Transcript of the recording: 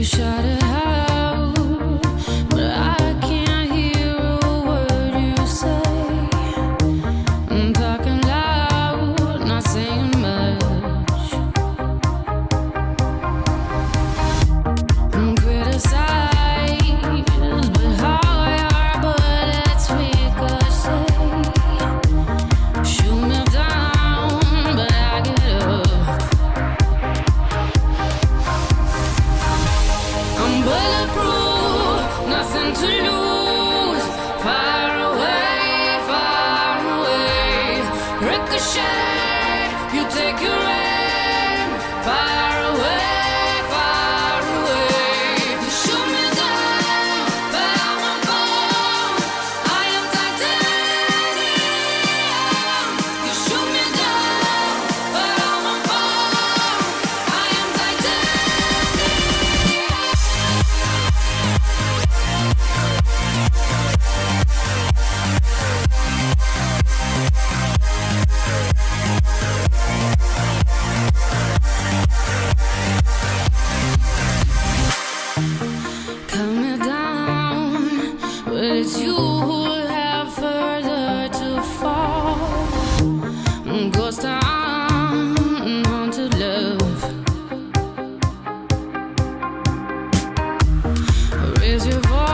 shut it out, but I can't hear a word you say. I'm talking loud, not saying much. I'm criticized, but how your bullets ricochet. Shoot me down, but I get up. I'm bulletproof, nothing to lose. Far away, ricochet. You take your aim. Far away. You shoot me down, but I won't fall. I am titanium. You shoot me down, but I won't fall. I am titanium. Cut me down, but it's you who have further to fall. Ghost town, haunted love. Raise your voice.